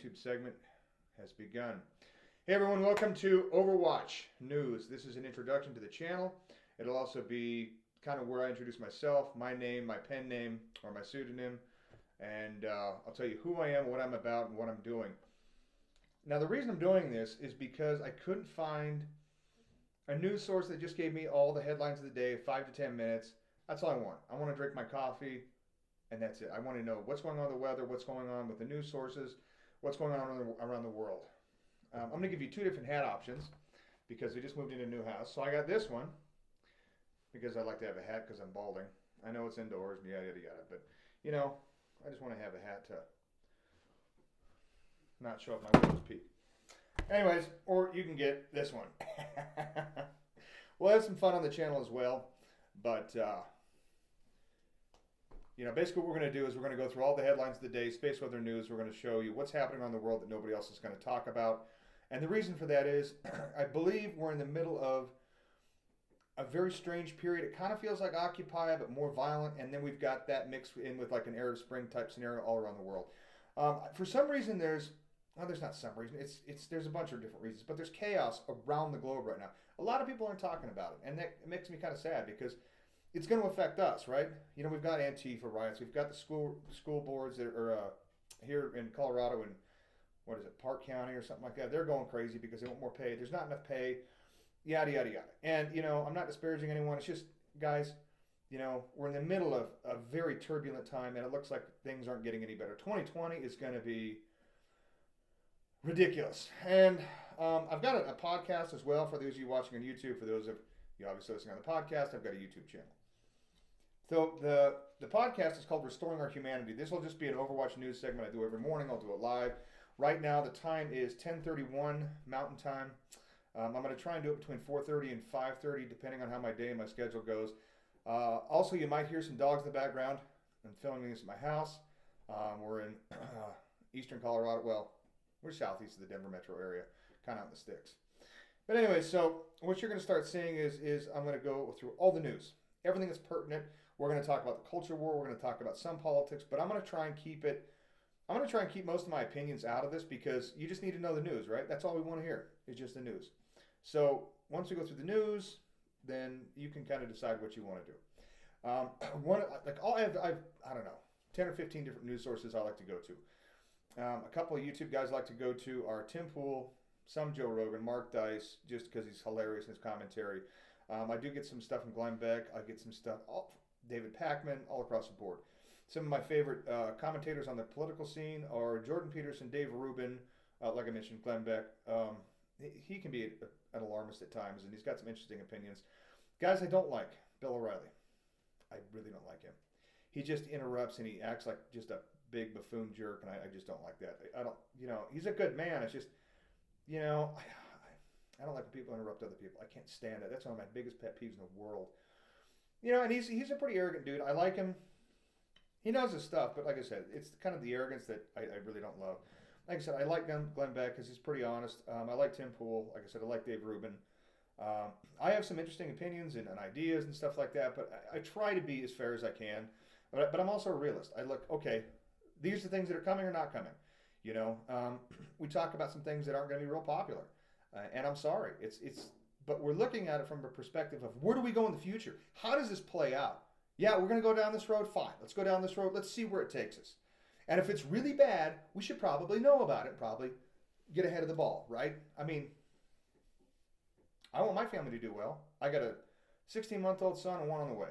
YouTube segment has begun. Hey everyone, welcome to Overwatch News. This is an introduction to the channel. It'll also be kind of where I introduce myself, my name, my pen name, or my pseudonym, and I'll tell you who I am, what I'm about, and what I'm doing. Now, the reason I'm doing this is because I couldn't find a news source that just gave me all the headlines of the day, 5 to 10 minutes. That's all I want. I want to drink my coffee, and that's it. I want to know what's going on with the weather, what's going on with the news sources, what's going on around the world. I'm going to give you two different hat options because we just moved into a new house. So I got this one because I like to have a hat because I'm balding. I know it's indoors, yada, yada, yada. But, I just want to have a hat to not show off my widow's peak. Anyways, or you can get this one. We'll have some fun on the channel as well. But, basically what we're going to do is we're going to go through all the headlines of the day, space weather news. We're going to show you what's happening around the world that nobody else is going to talk about. And the reason for that is I believe we're in the middle of a very strange period. It kind of feels like Occupy, but more violent. And then we've got that mixed in with like an Arab Spring type scenario all around the world. For some reason, there's not some reason. There's a bunch of different reasons, but there's chaos around the globe right now. A lot of people aren't talking about it, and that makes me kind of sad because it's going to affect us, right? We've got Antifa riots. We've got the school boards that are here in Colorado and what is it, Park County or something like that. They're going crazy because they want more pay. There's not enough pay, yada, yada, yada. And, I'm not disparaging anyone. It's just, guys, we're in the middle of a very turbulent time, and it looks like things aren't getting any better. 2020 is going to be ridiculous. And I've got a podcast as well for those of you watching on YouTube. For those of you obviously listening on the podcast, I've got a YouTube channel. So the podcast is called Restoring Our Humanity. This will just be an Overwatch news segment I do every morning. I'll do it live. Right now the time is 10:31 Mountain Time. I'm going to try and do it between 4:30 and 5:30 depending on how my day and my schedule goes. Also, you might hear some dogs in the background. I'm filming this at my house. We're in eastern Colorado. Well, we're southeast of the Denver metro area, kind of out in the sticks. But anyway, so what you're going to start seeing is I'm going to go through all the news, everything that's pertinent. We're going to talk about the culture war. We're going to talk about some politics, but I'm going to try and keep most of my opinions out of this because you just need to know the news, right? That's all we want to hear is just the news. So once we go through the news, then you can kind of decide what you want to do. I don't know, 10 or 15 different news sources I like to go to. A couple of YouTube guys I like to go to are Tim Pool, some Joe Rogan, Mark Dice, just because he's hilarious in his commentary. I do get some stuff from Glenn Beck. I get some stuff, David Packman, all across the board. Some of my favorite commentators on the political scene are Jordan Peterson, Dave Rubin, like I mentioned, Glenn Beck. He can be an alarmist at times, and he's got some interesting opinions. Guys I don't like, Bill O'Reilly. I really don't like him. He just interrupts, and he acts like just a big buffoon jerk, and I just don't like that. I don't, he's a good man. It's just, I don't like when people interrupt other people. I can't stand it. That's one of my biggest pet peeves in the world. And he's a pretty arrogant dude. I like him. He knows his stuff, but like I said, it's kind of the arrogance that I really don't love. Like I said, I like Glenn Beck because he's pretty honest. I like Tim Pool. Like I said, I like Dave Rubin. I have some interesting opinions and ideas and stuff like that, but I try to be as fair as I can. But I'm also a realist. I look, okay, these are things that are coming or not coming. We talk about some things that aren't going to be real popular, and I'm sorry. But we're looking at it from a perspective of where do we go in the future? How does this play out? Yeah, we're going to go down this road. Fine, let's go down this road. Let's see where it takes us. And if it's really bad, we should probably know about it. Probably get ahead of the ball, right? I mean, I want my family to do well. I got a 16-month-old son and one on the way.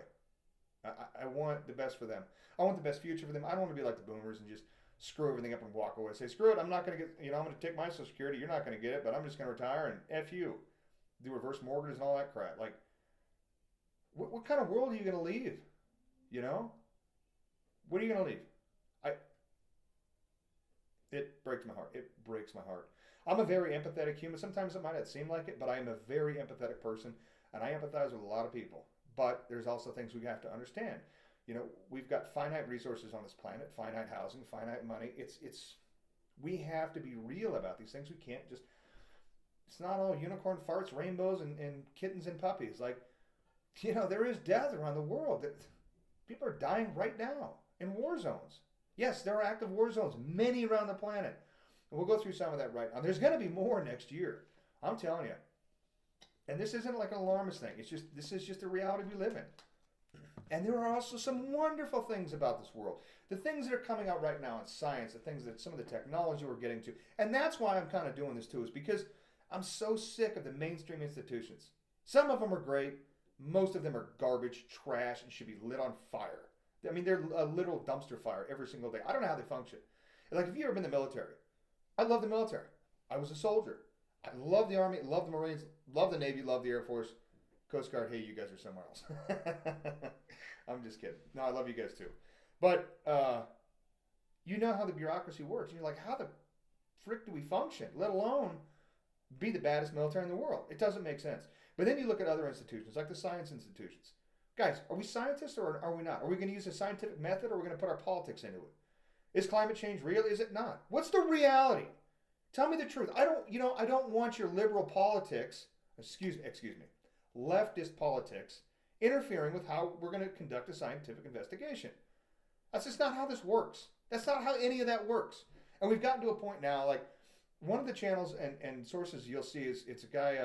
I want the best for them. I want the best future for them. I don't want to be like the boomers and just screw everything up and walk away. Say, screw it, I'm not going to get, I'm going to take my Social Security. You're not going to get it, but I'm just going to retire and F you. Do reverse mortgages and all that crap. Like, what kind of world are you going to leave? What are you going to leave? It breaks my heart. It breaks my heart. I'm a very empathetic human. Sometimes it might not seem like it, but I am a very empathetic person, and I empathize with a lot of people. But there's also things we have to understand. We've got finite resources on this planet, finite housing, finite money. We have to be real about these things. We can't just, it's not all unicorn farts, rainbows, and kittens and puppies. Like, there is death around the world. People are dying right now in war zones. Yes, there are active war zones, many around the planet. And we'll go through some of that right now. There's going to be more next year. I'm telling you. And this isn't like an alarmist thing. This is just the reality we live in. And there are also some wonderful things about this world. The things that are coming out right now in science, the things that some of the technology we're getting to. And that's why I'm kind of doing this too, is because I'm so sick of the mainstream institutions. Some of them are great. Most of them are garbage, trash, and should be lit on fire. I mean, they're a literal dumpster fire every single day. I don't know how they function. Like, if you've ever been in the military, I love the military. I was a soldier. I love the Army, love the Marines, love the Navy, love the Air Force. Coast Guard, hey, you guys are somewhere else. I'm just kidding. No, I love you guys too. But you know how the bureaucracy works. And you're like, how the frick do we function, let alone be the baddest military in the world? It doesn't make sense. But then you look at other institutions, like the science institutions. Guys, are we scientists or are we not? Are we going to use a scientific method or are we going to put our politics into it? Is climate change real? Is it not? What's the reality? Tell me the truth. I don't want your liberal politics, excuse me, leftist politics interfering with how we're going to conduct a scientific investigation. That's just not how this works. That's not how any of that works. And we've gotten to a point now, like, one of the channels and sources you'll see is, it's a guy,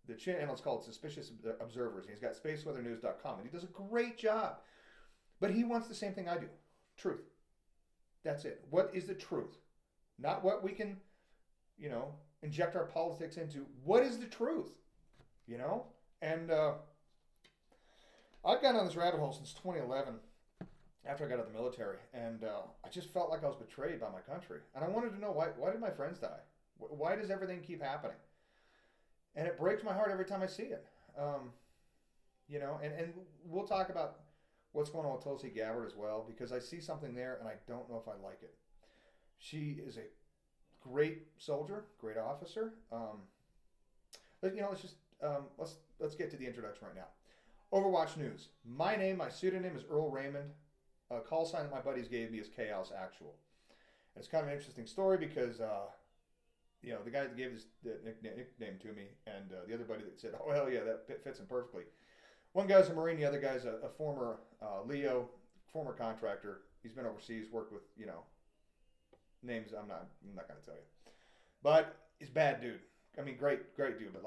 the channel is called Suspicious Observers. He's got spaceweathernews.com, and he does a great job. But he wants the same thing I do. Truth. That's it. What is the truth? Not what we can, inject our politics into. What is the truth? And I've gone on this rabbit hole since 2011, after I got out of the military, and I just felt like I was betrayed by my country. And I wanted to know, why did my friends die? Why does everything keep happening? And it breaks my heart every time I see it. And we'll talk about what's going on with Tulsi Gabbard as well, because I see something there and I don't know if I like it. She is a great soldier, great officer. Let's get to the introduction right now. Overwatch news. My pseudonym is Earl Raymond. A call sign that my buddies gave me is Chaos Actual. And it's kind of an interesting story because, the guy that gave this nickname to me, and the other buddy that said, oh, hell yeah, that fits him perfectly. One guy's a Marine, the other guy's a former Leo, former contractor. He's been overseas, worked with, names I'm not going to tell you. But he's a bad dude. I mean, great dude, but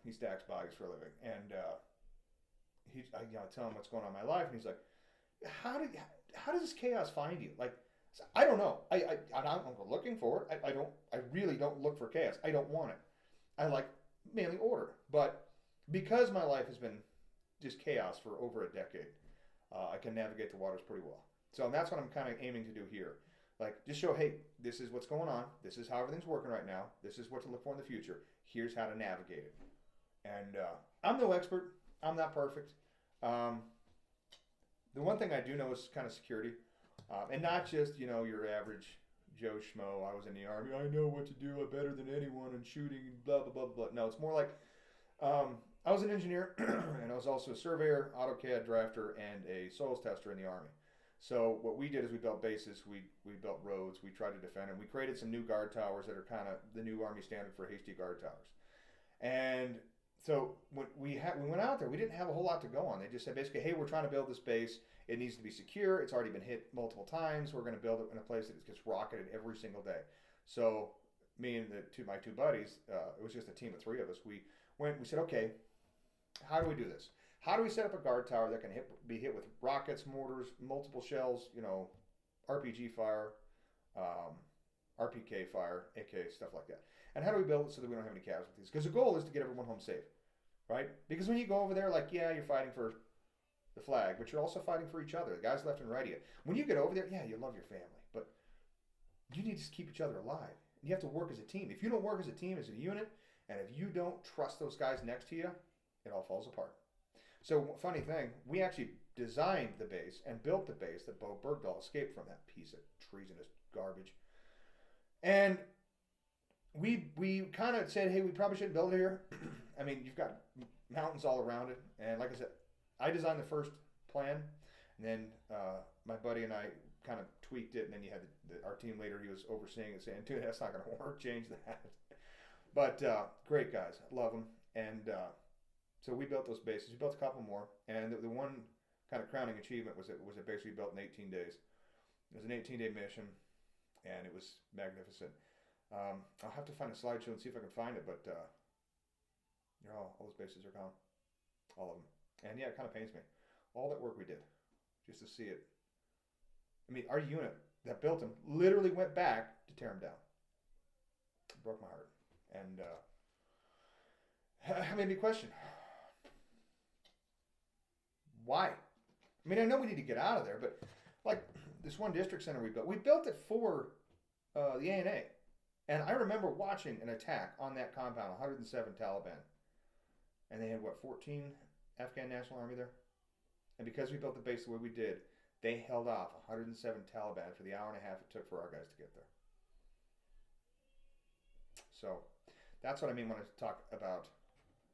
he stacks bodies for a living. And I tell him what's going on in my life, and he's like, how does this chaos find you? Like, I don't know. I'm looking for it. I really don't look for chaos. I don't want it. I like mainly order. But because my life has been just chaos for over a decade, I can navigate the waters pretty well. So that's what I'm kind of aiming to do here. Like, just show, hey, this is what's going on. This is how everything's working right now. This is what to look for in the future. Here's how to navigate it. And I'm no expert. I'm not perfect. The one thing I do know is kind of security. And not just, your average Joe Schmo. I was in the Army. I know what to do. I'm better than anyone in shooting, blah, blah, blah, blah. No, it's more like I was an engineer, and I was also a surveyor, AutoCAD drafter, and a soils tester in the Army. So what we did is we built bases, we built roads, we tried to defend them. We created some new guard towers that are kind of the new Army standard for hasty guard towers. And so when we went out there, we didn't have a whole lot to go on. They just said basically, hey, we're trying to build this base. It needs to be secure. It's already been hit multiple times. We're going to build it in a place that gets rocketed every single day. So me and my two buddies, it was just a team of three of us. We said, okay, how do we do this? How do we set up a guard tower that can be hit with rockets, mortars, multiple shells, RPG fire, RPK fire, AK, stuff like that? And how do we build it so that we don't have any casualties? Because the goal is to get everyone home safe, right? Because when you go over there, you're fighting for the flag, but you're also fighting for each other, the guys left and right of you. When you get over there, you love your family, but you need to keep each other alive. You have to work as a team. If you don't work as a team, as a unit, and if you don't trust those guys next to you, it all falls apart. So, funny thing, we actually designed the base and built the base that Bo Bergdahl escaped from, that piece of treasonous garbage. And we kind of said, hey, we probably shouldn't build it here. I mean, you've got mountains all around it. And like I said, I designed the first plan. And then my buddy and I kind of tweaked it. And then you had our team leader, he was overseeing it, saying, dude, that's not going to work. Change that. But great guys. Love them. And so we built those bases. We built a couple more. And the one kind of crowning achievement was it basically built in 18 days. It was an 18-day mission. And it was magnificent. I'll have to find a slideshow and see if I can find it, but all those bases are gone, all of them. And yeah, it kind of pains me. All that work we did just to see it. I mean, our unit that built him literally went back to tear him down. It broke my heart, and made me question why. I mean, I know we need to get out of there, but like this one district center we built it for the ANA. And I remember watching an attack on that compound, 107 Taliban. And they had, 14 Afghan National Army there? And because we built the base the way we did, they held off 107 Taliban for the hour and a half it took for our guys to get there. So that's what I mean when I talk about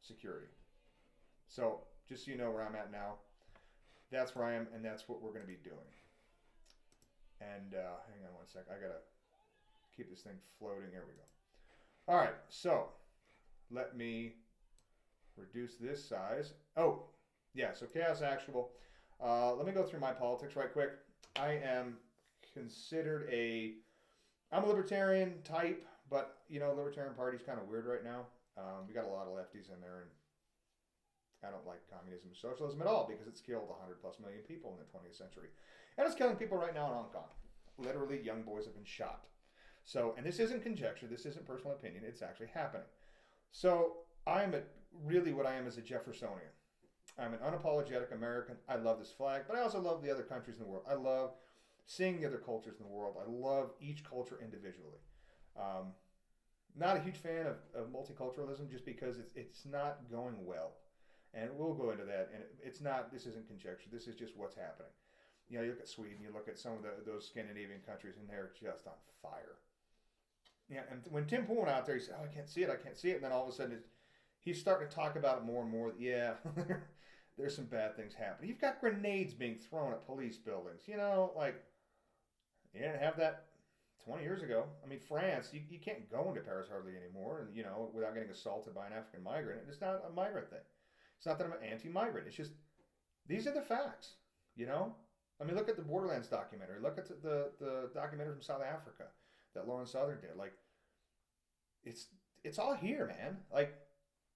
security. So just so you know where I'm at now, that's where I am, and that's what we're going to be doing. And hang on one sec. I got to keep this thing floating. Here we go. All right, so let me reduce this size. Oh, yeah, so Chaos Actual. Let me go through my politics right quick. I am considered I'm a libertarian type, but, Libertarian Party's kind of weird right now. We got a lot of lefties in there, and I don't like communism and socialism at all because it's killed 100+ million people in the 20th century. And it's killing people right now in Hong Kong. Literally, young boys have been shot. So, and this isn't conjecture, this isn't personal opinion, it's actually happening. So, really what I am is a Jeffersonian. I'm an unapologetic American. I love this flag, but I also love the other countries in the world. I love seeing the other cultures in the world. I love each culture individually. Not a huge fan of multiculturalism just because it's not going well. And we'll go into that. And this isn't conjecture. This is just what's happening. You look at Sweden, you look at some of those Scandinavian countries, and they're just on fire. Yeah, and when Tim Pool went out there, he said, "Oh, I can't see it. And then all of a sudden, he's starting to talk about it more and more. Yeah, there's some bad things happening. You've got grenades being thrown at police buildings. You didn't have that 20 years ago. I mean, France, you can't go into Paris hardly anymore, and without getting assaulted by an African migrant. It's not a migrant thing. It's not that I'm an anti-migrant. It's just these are the facts. I mean, look at the Borderlands documentary. Look at the documentary from South Africa that Lauren Southern did. Like, it's all here, man. Like,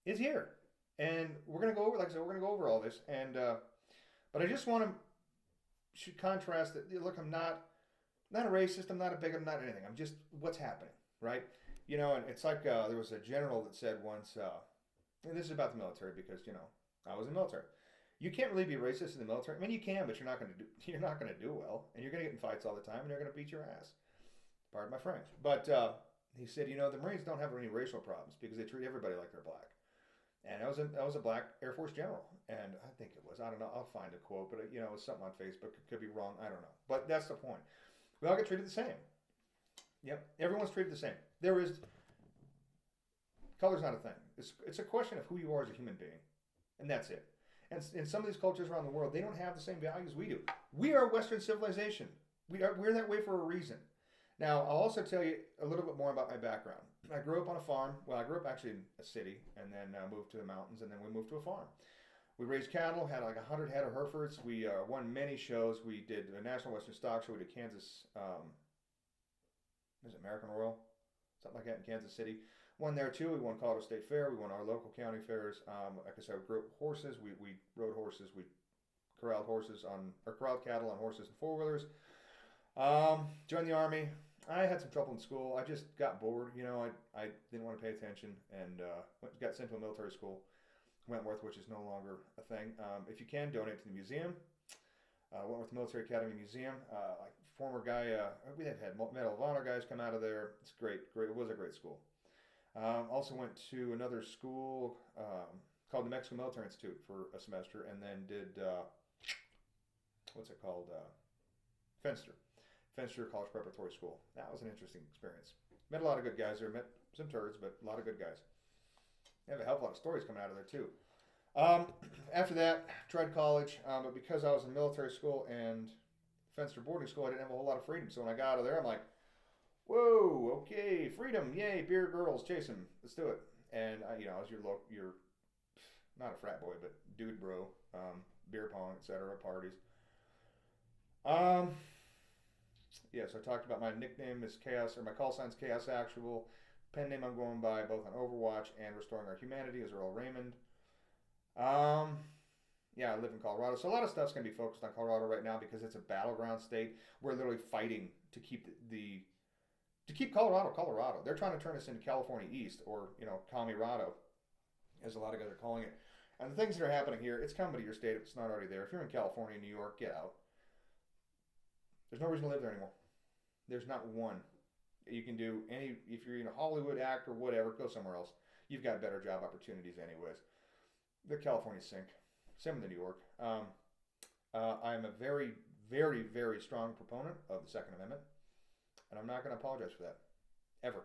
it's here, and we're gonna go over. Like I said, we're gonna go over all this. And but I just want to contrast that. Look, I'm not a racist. I'm not a bigot. I'm not anything. I'm just what's happening, right? And it's like there was a general that said once, and this is about the military because I was in the military. You can't really be racist in the military. I mean, you can, but you're not going to do well, and you're going to get in fights all the time, and they're going to beat your ass. Pardon my French. But he said, the Marines don't have any racial problems because they treat everybody like they're black. And that was a black Air Force general, and I think it was. I don't know. I'll find a quote, but it was something on Facebook. It could be wrong. I don't know. But that's the point. We all get treated the same. Yep, everyone's treated the same. Color's not a thing. It's a question of who you are as a human being, and that's it. And in some of these cultures around the world, they don't have the same values we do. We are Western civilization. We're that way for a reason. Now, I'll also tell you a little bit more about my background. I grew up on a farm. Well, I grew up actually in a city, and then moved to the mountains, and then we moved to a farm. We raised cattle, had like 100 head of Herefords. We won many shows. We did a National Western Stock Show. We did Kansas, American Royal? Something like that in Kansas City. Won there too. We won Colorado State Fair. We won our local county fairs. Like I said, we grew up horses. We rode horses. We corralled cattle on horses and four-wheelers. Joined the Army. I had some trouble in school. I just got bored. I didn't want to pay attention, and got sent to a military school, Wentworth, which is no longer a thing. If you can, donate to the museum. Wentworth Military Academy Museum. Like former guy, we had Medal of Honor guys come out of there. It's great. It was a great school. Also went to another school called the Mexican Military Institute for a semester, and then did what's it called? Fenster College Preparatory School. That was an interesting experience. Met a lot of good guys there. Met some turds, but a lot of good guys. I have a hell of a lot of stories coming out of there too. After that, tried college, but because I was in military school and Fenster boarding school, I didn't have a whole lot of freedom. So when I got out of there, I'm like, whoa, okay, freedom, yay, beer, girls, chase them, let's do it. And I was your not a frat boy, but dude bro, beer pong, etc., parties. Yes, I talked about my nickname is Chaos, or my call sign's Chaos Actual. Pen name I'm going by both on Overwatch and Restoring Our Humanity is Earl Raymond. Um, yeah, I live in Colorado, so a lot of stuff's gonna be focused on Colorado right now because it's a battleground state. We're literally fighting to keep to keep Colorado Colorado. They're trying to turn us into California East, or Comirado, as a lot of guys are calling it. And the things that are happening here, it's coming to your state if it's not already there. If you're in California, New York, get out. There's no reason to live there anymore. There's not one. You can do any, if you're in a Hollywood act or whatever, go somewhere else. You've got better job opportunities anyways. The California sink. Same with New York. I'm a very, very, very strong proponent of the Second Amendment, and I'm not going to apologize for that, ever.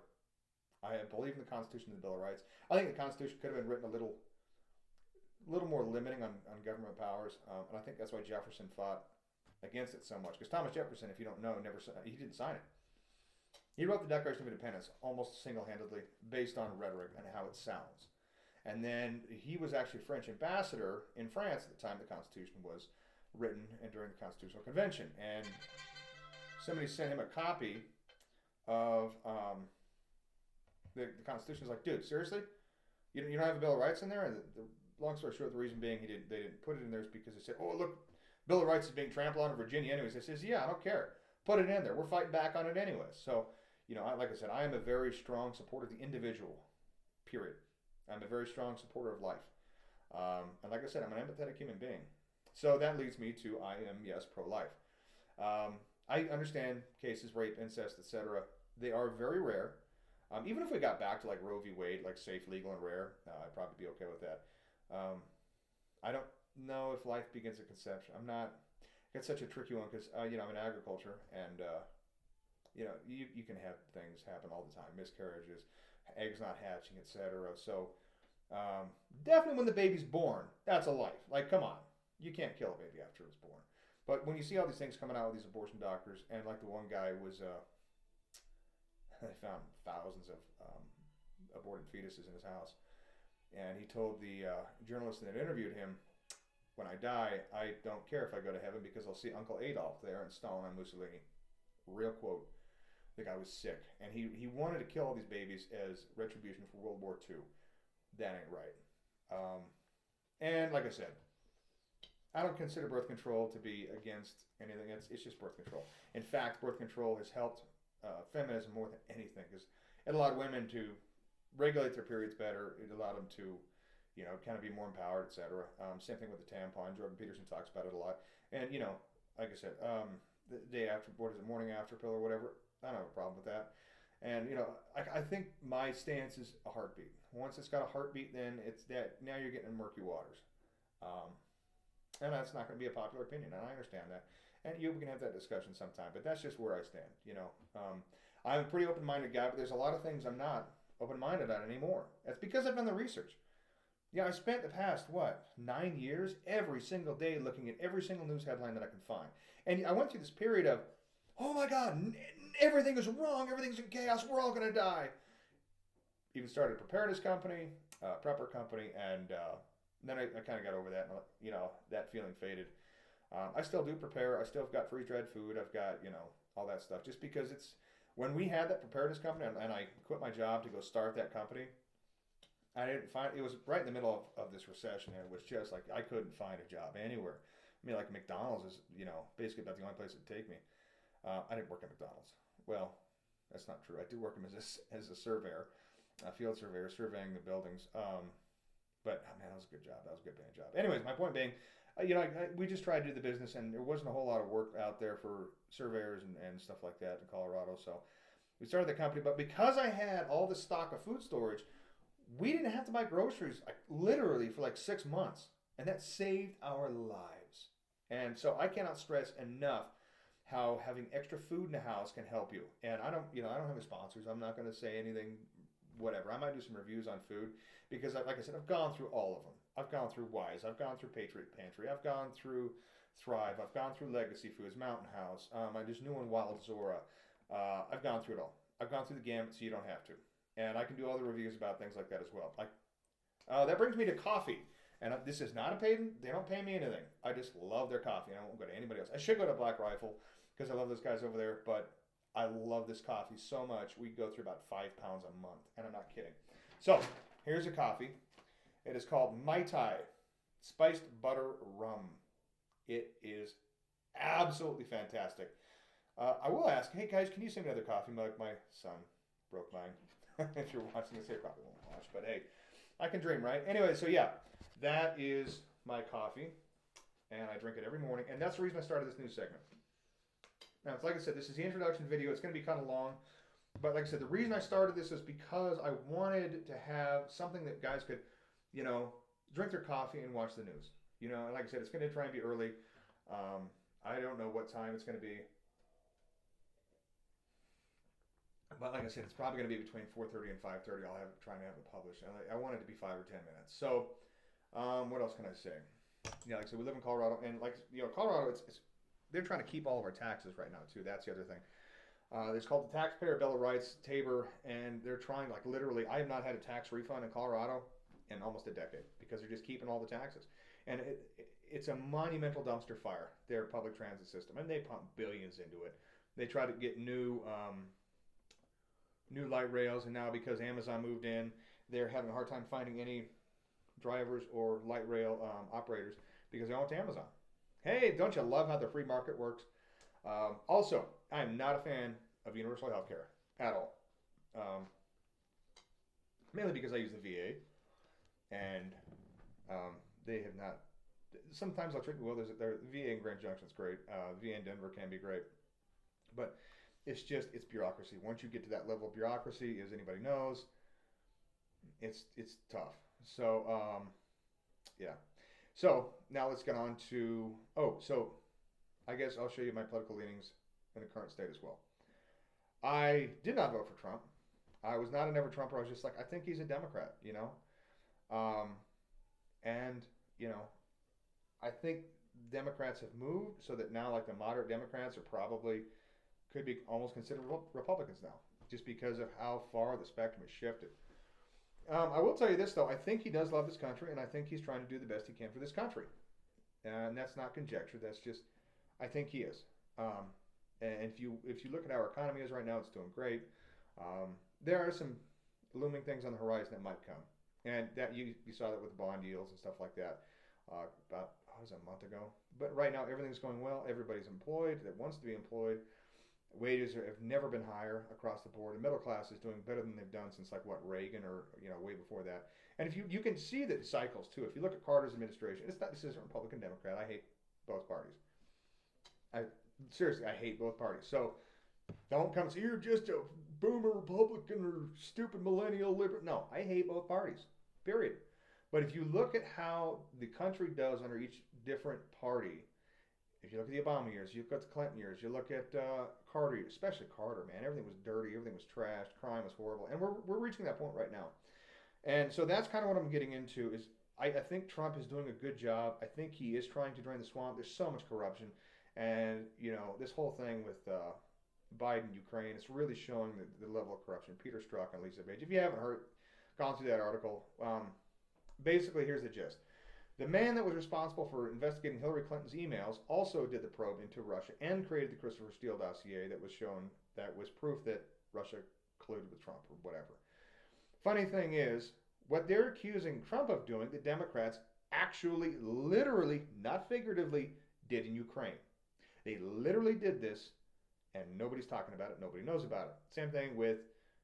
I believe in the Constitution and the Bill of Rights. I think the Constitution could have been written a little more limiting on government powers, and I think that's why Jefferson fought against it so much. Because Thomas Jefferson, if you don't know, he didn't sign it. He wrote the Declaration of Independence almost single-handedly based on rhetoric and how it sounds. And then he was actually French ambassador in France at the time the Constitution was written and during the Constitutional Convention. And somebody sent him a copy of the Constitution. He's like, dude, seriously? You don't have a Bill of Rights in there? And the long story short, the reason being they didn't put it in there is because they said, oh, look, Bill of Rights is being trampled on in Virginia anyways. He says, yeah, I don't care. Put it in there. We're fighting back on it anyways. So, like I said, I am a very strong supporter of the individual, period. I'm a very strong supporter of life. And like I said, I'm an empathetic human being. So that leads me to I am, yes, pro-life. I understand cases, rape, incest, etc. They are very rare. Even if we got back to like Roe v. Wade, like safe, legal, and rare, I'd probably be okay with that. I don't know if life begins at conception. It's such a tricky one because, I'm in agriculture and, you can have things happen all the time. Miscarriages, eggs not hatching, etc. So definitely when the baby's born, that's a life. Like, come on. You can't kill a baby after it's born. But when you see all these things coming out with these abortion doctors, and like the one guy was, they found thousands of aborted fetuses in his house. And he told the journalist that interviewed him, when I die, I don't care if I go to heaven because I'll see Uncle Adolf there and Stalin and Mussolini. Real quote. The guy was sick. And he wanted to kill all these babies as retribution for World War II. That ain't right. And like I said, I don't consider birth control to be against anything. It's just birth control. In fact, birth control has helped feminism more than anything because it allowed women to regulate their periods better. It allowed them to, kind of be more empowered, etc. Same thing with the tampon. Jordan Peterson talks about it a lot. And, like I said, the day after, morning after pill or whatever, I don't have a problem with that. And, I think my stance is a heartbeat. Once it's got a heartbeat, then it's that now you're getting in murky waters. And that's not going to be a popular opinion, and I understand that. And we can have that discussion sometime, but that's just where I stand. I'm a pretty open-minded guy, but there's a lot of things I'm not open-minded on anymore. That's because I've done the research. I spent the past, 9 years, every single day looking at every single news headline that I can find. And I went through this period of, oh my God, everything is wrong, everything's in chaos, we're all going to die. Even started a preparedness company, prepper company, and then I kind of got over that, and that feeling faded. I still do prepare. I still have got freeze-dried food. I've got, all that stuff. Just because when we had that preparedness company, and I quit my job to go start that company, I didn't find, it was right in the middle of this recession, and it was just like, I couldn't find a job anywhere. I mean, like McDonald's is, basically about the only place it'd take me. I didn't work at McDonald's. Well, that's not true. I did work as a surveyor, a field surveyor, surveying the buildings. But, man, that was a good job. That was a good paying job. Anyways, my point being, we just tried to do the business, and there wasn't a whole lot of work out there for surveyors and stuff like that in Colorado. So we started the company. But because I had all this stock of food storage, we didn't have to buy groceries literally for 6 months. And that saved our lives. And so I cannot stress enough how having extra food in the house can help you. And I don't have any sponsors. I'm not going to say anything, whatever. I might do some reviews on food because, like I said, I've gone through all of them. I've gone through Wise. I've gone through Patriot Pantry. I've gone through Thrive. I've gone through Legacy Foods, Mountain House. I just knew one, Wild Zora. I've gone through it all. I've gone through the gamut, so you don't have to. And I can do other reviews about things like that as well. That brings me to coffee. And this is not a paid. They don't pay me anything. I just love their coffee, and I won't go to anybody else. I should go to Black Rifle. because I love those guys over there. But I love this coffee so much. We go through about 5 pounds a month, and I'm not kidding. So here's a coffee. It is called Mai Tai Spiced Butter Rum. It is absolutely fantastic. I will ask, hey guys, can you send me another coffee mug? My son broke mine. If you're watching this, he probably won't watch, but hey, I can dream, right? Anyway, so yeah, that is my coffee, and I drink it every morning, and that's the reason I started this new segment. Now, it's like I said, this is the introduction video. It's going to be kind of long, but like I said, the reason I started this is because I wanted to have something that guys could, drink their coffee and watch the news. And like I said, it's going to try and be early. I don't know what time it's going to be. But like I said, it's probably going to be between 4:30 and 5:30. I'll try and have it published. I want it to be 5 or 10 minutes. So, what else can I say? Yeah, like I said, we live in Colorado, and Colorado, they're trying to keep all of our taxes right now too. That's the other thing. It's called the Taxpayer Bill of Rights, TABOR, and they're trying, like, literally. I have not had a tax refund in Colorado in almost a decade because they're just keeping all the taxes, and it's a monumental dumpster fire. Their public transit system, and they pump billions into it. They try to get new light rails, and now because Amazon moved in, they're having a hard time finding any drivers or light rail operators because they all went to Amazon. Hey, don't you love how the free market works? Also, I am not a fan of universal health care at all. Mainly because I use the VA, and they have not. Sometimes they'll treat me well. The VA in Grand Junction is great. VA in Denver can be great, but it's bureaucracy. Once you get to that level of bureaucracy, as anybody knows, it's tough. So yeah. So now let's get on to so I guess I'll show you my political leanings in the current state as well. I did not vote for Trump. I was not a never Trumper. I was just like, I think he's a Democrat, and I think Democrats have moved so that now, like, the moderate Democrats could be almost considered Republicans now, just because of how far the spectrum has shifted. I will tell you this, though. I think he does love this country, and I think he's trying to do the best he can for this country. And that's not conjecture. That's just, I think he is. And if you look at how our economy is right now, it's doing great. There are some looming things on the horizon that might come. And that you saw that with the bond deals and stuff like that about, a month ago. But right now, everything's going well. Everybody's employed that wants to be employed. Wages have never been higher across the board. The middle class is doing better than they've done since, like, Reagan or way before that. And if you can see the cycles too. If you look at Carter's administration, this isn't Republican, Democrat. I hate both parties. Seriously, I hate both parties. So don't come say you're just a boomer Republican or stupid millennial liberal. No, I hate both parties. Period. But if you look at how the country does under each different party. If you look at the Obama years, you look at the Clinton years, you look at Carter, especially Carter, man, everything was dirty, everything was trashed, crime was horrible, and we're reaching that point right now. And so that's kind of what I'm getting into is I think Trump is doing a good job. I think he is trying to drain the swamp. There's so much corruption, and this whole thing with Biden, Ukraine, it's really showing the level of corruption. Peter Strzok and Lisa Page. If you haven't gone through that article, basically here's the gist. The man that was responsible for investigating Hillary Clinton's emails also did the probe into Russia and created the Christopher Steele dossier that was proof that Russia colluded with Trump or whatever. Funny thing is, what they're accusing Trump of doing, the Democrats actually, literally, not figuratively, did in Ukraine. They literally did this, and nobody's talking about it. Nobody knows about it. Same thing with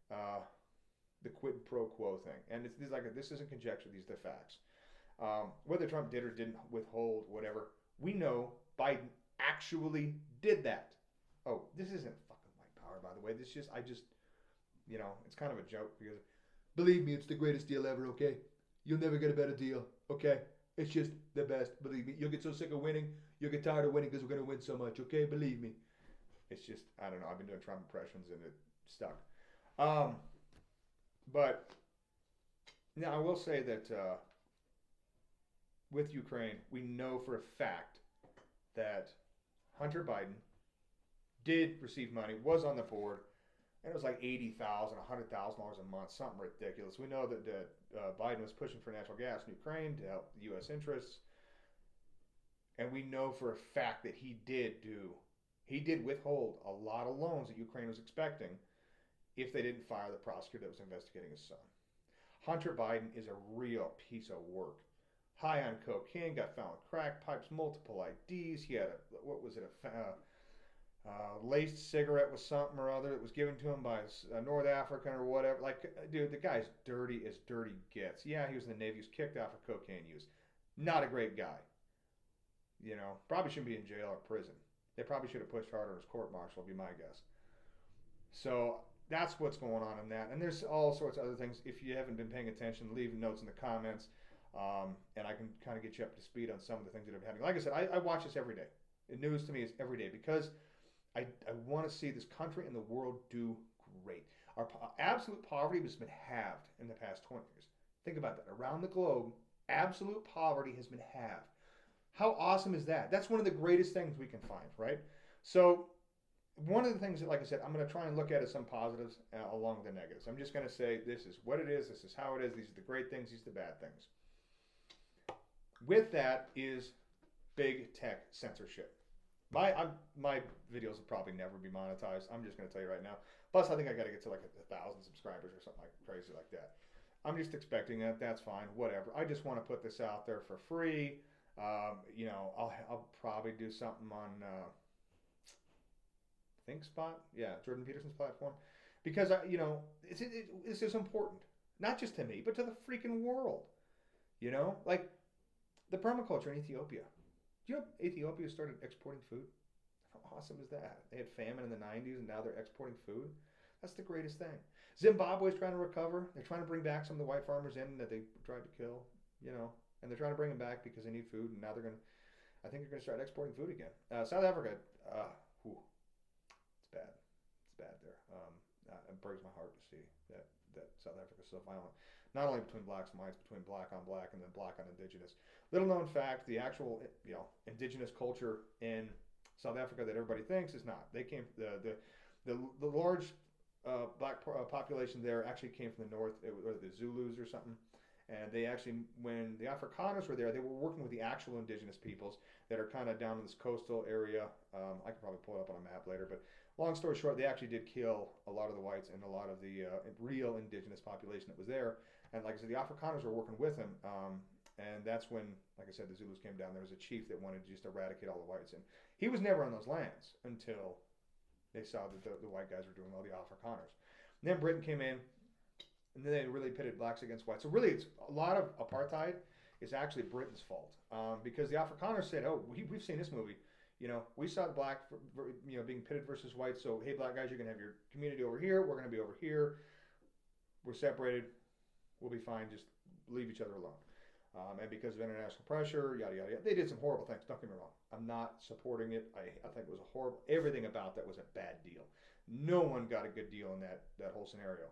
the quid pro quo thing. And this isn't conjecture. These are the facts. Whether Trump did or didn't withhold, whatever, we know Biden actually did that. Oh, this isn't fucking white power, by the way. It's kind of a joke because, believe me, it's the greatest deal ever, okay? You'll never get a better deal, okay? It's just the best, believe me. You'll get so sick of winning, you'll get tired of winning because we're going to win so much, okay? Believe me. It's just, I don't know. I've been doing Trump impressions and it stuck. But now I will say that with Ukraine, we know for a fact that Hunter Biden did receive money, was on the board, and it was like $80,000, $100,000 a month, something ridiculous. We know that Biden was pushing for natural gas in Ukraine to help the U.S. interests, and we know for a fact that he did do He did withhold a lot of loans that Ukraine was expecting if they didn't fire the prosecutor that was investigating his son. Hunter Biden is a real piece of work. High on cocaine, got found with crack pipes, multiple IDs. He had a laced cigarette with something or other that was given to him by a North African or whatever. Like, dude, the guy's dirty as dirty gets. Yeah, he was in the Navy. He was kicked out for cocaine use. Not a great guy. You know, probably shouldn't be in jail or prison. They probably should have pushed harder on his court martial, would be my guess. So that's what's going on in that. And there's all sorts of other things. If you haven't been paying attention, leave notes in the comments. And I can kind of get you up to speed on some of the things that are happening. Like I said, I watch this every day. The news to me is every day because I want to see this country and the world do great. Our absolute poverty has been halved in the past 20 years. Think about that. Around the globe, absolute poverty has been halved. How awesome is that? That's one of the greatest things we can find, right? So one of the things that, like I said, I'm going to try and look at is some positives along with the negatives. I'm just going to say this is what it is, this is how it is, these are the great things, these are the bad things. With that is big tech censorship. My videos will probably never be monetized. I'm just going to tell you right now. Plus, I think I got to get to like 1,000 subscribers or something like crazy like that. I'm just expecting that. That's fine. Whatever. I just want to put this out there for free. You know, I'll probably do something on ThinkSpot. Yeah, Jordan Peterson's platform, because you know, this is important, not just to me, but to the freaking world. You know, like the permaculture in Ethiopia. Do you know Ethiopia started exporting food? How awesome is that? They had famine in the 90s and now they're exporting food. That's the greatest thing. Zimbabwe's trying to recover. They're trying to bring back some of the white farmers in that they tried to kill, you know, and they're trying to bring them back because they need food. And now I think they're going to start exporting food again. South Africa, it's bad. It's bad there. It breaks my heart to see that South Africa is so violent. Not only between blacks and whites, between black on black and then black on indigenous. Little known fact, the actual indigenous culture in South Africa that everybody thinks is not. They came the large black population there actually came from the north, or the Zulus or something. And they actually, when the Afrikaners were there, they were working with the actual indigenous peoples that are kind of down in this coastal area. I could probably pull it up on a map later, but long story short, they actually did kill a lot of the whites and a lot of the real indigenous population that was there. And like I said, the Afrikaners were working with them. And that's when, like I said, the Zulus came down. There was a chief that wanted to just eradicate all the whites. And he was never on those lands until they saw that the white guys were doing all the Afrikaners. And then Britain came in, and then they really pitted blacks against whites. So really, it's a lot of apartheid is actually Britain's fault, because the Afrikaners said, "Oh, we've seen this movie. You know, we saw the black, being pitted versus white. So hey, black guys, you're gonna have your community over here. We're gonna be over here. We're separated. We'll be fine. Just leave each other alone." And because of international pressure, yada yada yada, they did some horrible things. Don't get me wrong. I'm not supporting it. I think it was a horrible. Everything about that was a bad deal. No one got a good deal in that whole scenario.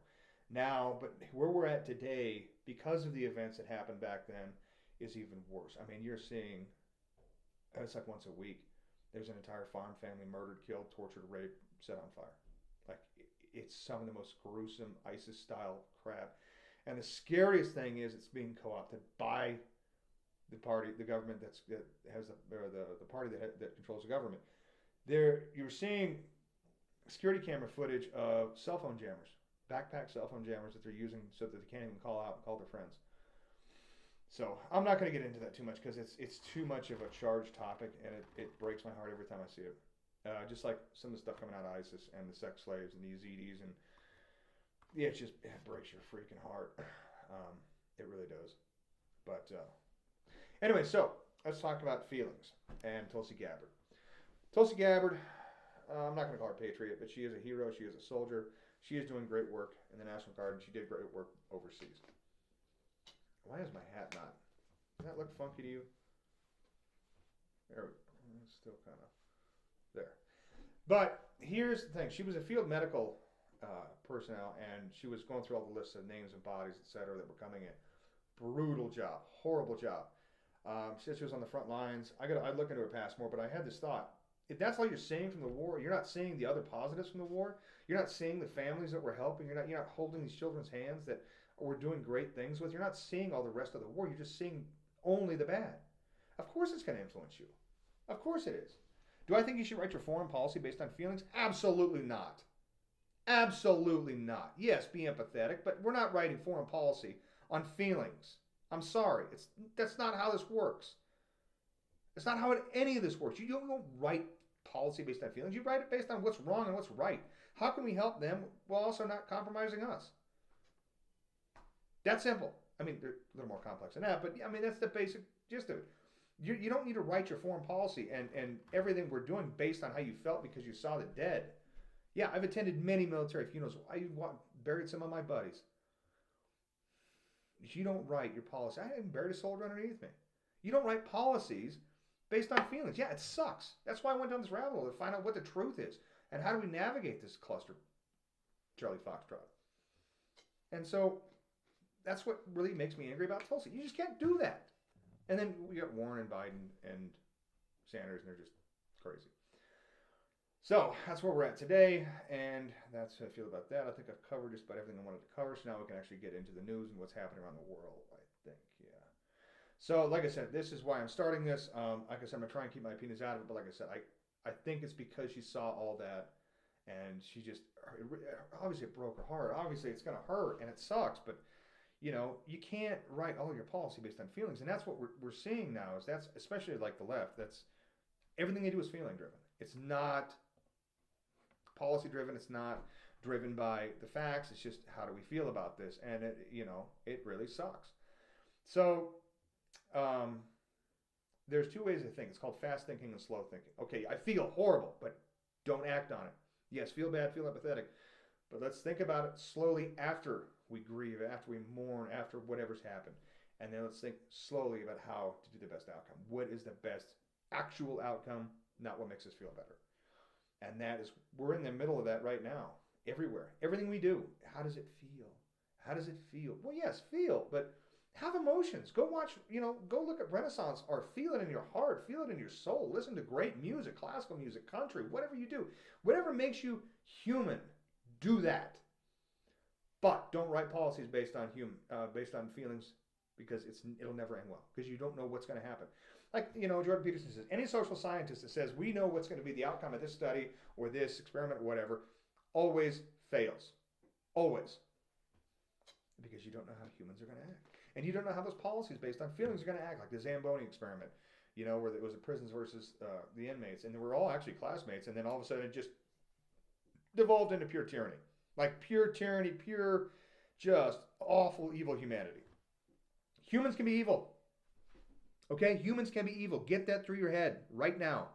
Now, but where we're at today, because of the events that happened back then, is even worse. I mean, you're seeing, it's like once a week, there's an entire farm family murdered, killed, tortured, raped, set on fire. Like, it's some of the most gruesome ISIS-style crap. And the scariest thing is it's being co-opted by the party, the government that has the party that controls the government. You're seeing security camera footage of cell phone jammers. Backpack cell phone jammers that they're using so that they can't even call out and call their friends. So I'm not going to get into that too much because it's too much of a charged topic, and it breaks my heart every time I see it. Just like some of the stuff coming out of ISIS and the sex slaves and the Yazidis, and yeah, it breaks your freaking heart. It really does. But anyway, so let's talk about feelings and Tulsi Gabbard. Tulsi Gabbard, I'm not going to call her patriot, but she is a hero. She is a soldier. She is doing great work in the National Guard, and she did great work overseas. Why is my hat not? Does that look funky to you? There we go. It's still kind of there. But here's the thing. She was a field medical personnel, and she was going through all the lists of names and bodies, etc., that were coming in. Brutal job. Horrible job. She said she was on the front lines. I'd look into her past more, but I had this thought. If that's all you're seeing from the war, you're not seeing the other positives from the war. You're not seeing the families that we're helping. You're not holding these children's hands that we're doing great things with. You're not seeing all the rest of the war. You're just seeing only the bad. Of course it's going to influence you. Of course it is. Do I think you should write your foreign policy based on feelings? Absolutely not. Absolutely not. Yes, be empathetic, but we're not writing foreign policy on feelings. I'm sorry. That's not how this works. It's not how any of this works. You don't write policy based on feelings. You write it based on what's wrong and what's right. How can we help them while also not compromising us? That's simple. I mean, they're a little more complex than that, but I mean, that's the basic gist of it. You don't need to write your foreign policy and everything we're doing based on how you felt because you saw the dead. Yeah, I've attended many military funerals. I buried some of my buddies. You don't write your policy. I even buried a soldier underneath me. You don't write policies based on feelings. Yeah, it sucks. That's why I went down this rabbit hole to find out what the truth is and how do we navigate this cluster, Charlie Foxtrot. And so that's what really makes me angry about Tulsi. You just can't do that. And then we got Warren and Biden and Sanders, and they're just crazy. So that's where we're at today, and that's how I feel about that. I think I've covered just about everything I wanted to cover, so now we can actually get into the news and what's happening around the world, I think, yeah. So, like I said, this is why I'm starting this. Like I said, I'm going to try and keep my opinions out of it, but like I said, I think it's because she saw all that, and she just, obviously it broke her heart. Obviously it's going to hurt, and it sucks, but, you know, you can't write all your policy based on feelings, and that's what we're seeing now, is that's, especially like the left, that's, everything they do is feeling driven. It's not policy driven. It's not driven by the facts. It's just, how do we feel about this? And it, you know, it really sucks. So there's two ways to think. It's called fast thinking and slow thinking. Okay, I feel horrible, but don't act on it. Yes, feel bad, feel empathetic, but let's think about it slowly after we grieve, after we mourn, after whatever's happened. And then let's think slowly about how to do the best outcome. What is the best actual outcome, not what makes us feel better. And that is, we're in the middle of that right now, everywhere. Everything we do, how does it feel? How does it feel? Well, yes, feel, but have emotions. Go watch, you know, go look at Renaissance art. Feel it in your heart. Feel it in your soul. Listen to great music, classical music, country, whatever you do. Whatever makes you human, do that. But don't write policies based on feelings, because it'll never end well, because you don't know what's going to happen. Like, you know, Jordan Peterson says, any social scientist that says we know what's going to be the outcome of this study or this experiment or whatever always fails. Always. Because you don't know how humans are going to act. And you don't know how those policies based on feelings are going to act, like the Zamboni experiment, you know, where it was the prisons versus the inmates, and they were all actually classmates, and then all of a sudden it just devolved into pure tyranny. Like pure tyranny, pure, just awful, evil humanity. Humans can be evil. Okay? Humans can be evil. Get that through your head right now.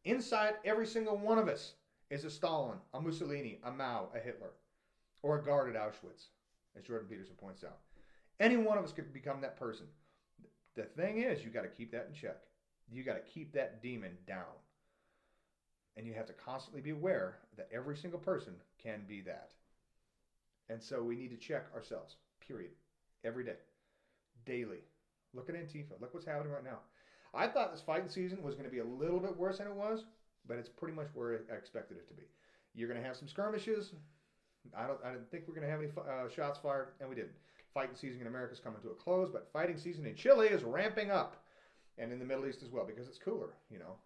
Inside every single one of us is a Stalin, a Mussolini, a Mao, a Hitler, or a guard at Auschwitz, as Jordan Peterson points out. Any one of us could become that person. The thing is, you got to keep that in check. You got to keep that demon down. And you have to constantly be aware that every single person can be that. And so we need to check ourselves, period. Every day. Daily. Look at Antifa. Look what's happening right now. I thought this fighting season was going to be a little bit worse than it was, but it's pretty much where I expected it to be. You're going to have some skirmishes. I didn't think we're going to have any shots fired, and we didn't. Fighting season in America is coming to a close, but fighting season in Chile is ramping up, and in the Middle East as well, because it's cooler. You know,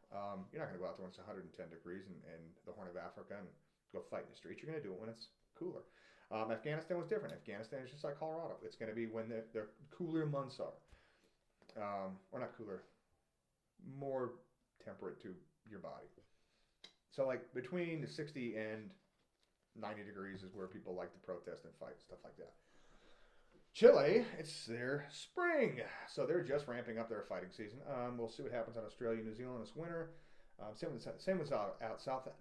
you're not going to go out there when it's 110 degrees in the Horn of Africa and go fight in the streets. You're going to do it when it's cooler. Afghanistan was different. Afghanistan is just like Colorado. It's going to be when the cooler months are. Or not cooler, more temperate to your body. So like between 60 and 90 degrees is where people like to protest and fight, stuff like that. Chile, it's their spring, so they're just ramping up their fighting season. We'll see what happens on Australia, New Zealand this winter. Same with South Africa.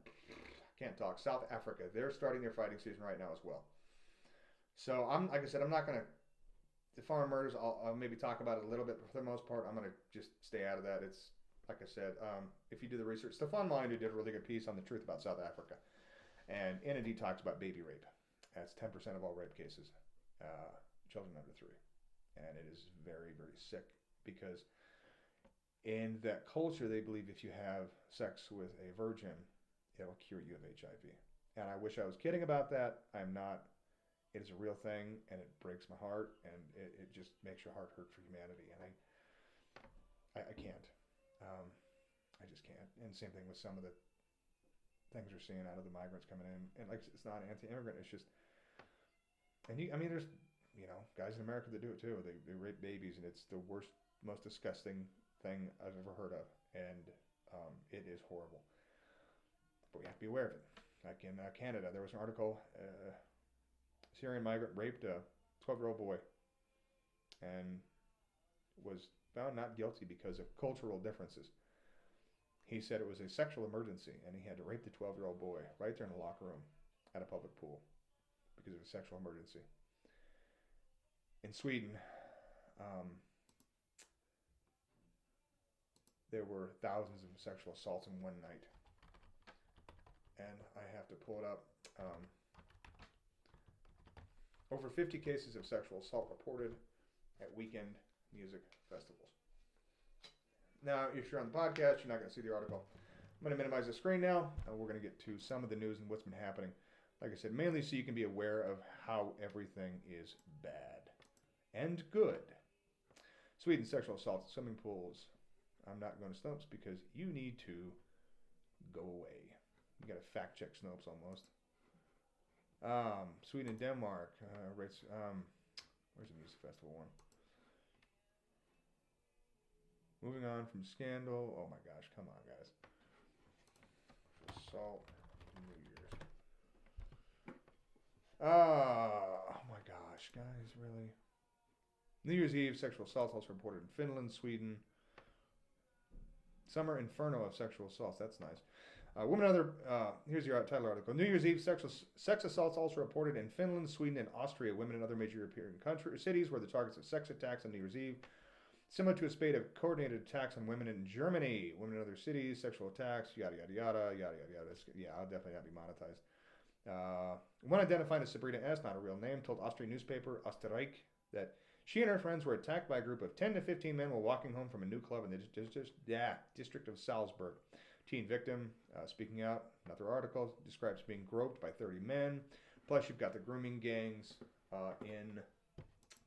They're starting their fighting season right now as well. So like I said, I'm not going to. The farm murders, I'll maybe talk about it a little bit, but for the most part, I'm going to just stay out of that. It's, like I said, if you do the research, Stefan Molineux did a really good piece on the truth about South Africa. And in it, he talks about baby rape. That's 10% of all rape cases, children under 3. And it is very, very sick, because in that culture, they believe if you have sex with a virgin, it'll cure you of HIV. And I wish I was kidding about that. I'm not. It is a real thing, and it breaks my heart, and it just makes your heart hurt for humanity, and I can't. I just can't. And same thing with some of the things we're seeing out of the migrants coming in. And like, it's not anti-immigrant. It's just, I mean, there's, guys in America that do it too. They rape babies, and it's the worst, most disgusting thing I've ever heard of. And it is horrible. But we have to be aware of it. Like in Canada, there was an article, Syrian migrant raped a 12-year-old boy and was found not guilty because of cultural differences. He said it was a sexual emergency, and he had to rape the 12-year-old boy right there in the locker room at a public pool because of a sexual emergency. In Sweden, there were thousands of sexual assaults in one night. And I have to pull it up. Over 50 cases of sexual assault reported at weekend music festivals. Now, if you're on the podcast, you're not going to see the article. I'm going to minimize the screen now, and we're going to get to some of the news and what's been happening. Like I said, mainly so you can be aware of how everything is bad and good. Sweden sexual assault at swimming pools. I'm not going to Snopes because you need to go away. You got to fact check Snopes almost. Sweden and Denmark rates. Where's the music festival one? Moving on from scandal. Oh my gosh, come on, guys. Assault New Year's. Oh my gosh, guys, really? New Year's Eve sexual assaults also reported in Finland, Sweden. Summer inferno of sexual assaults. That's nice. Here's your title article. New Year's Eve sex assaults also reported in Finland, Sweden, and Austria. Women in other major European cities were the targets of sex attacks on New Year's Eve, similar to a spate of coordinated attacks on women in Germany. Women in other cities, sexual attacks, yada, yada, yada, yada, yada, yada. I'll definitely not be monetized. One identified as Sabrina S., not a real name, told Austrian newspaper Österreich that she and her friends were attacked by a group of 10 to 15 men while walking home from a new club in the district of Salzburg. Teen victim speaking out. Another article describes being groped by 30 men. Plus, you've got the grooming gangs in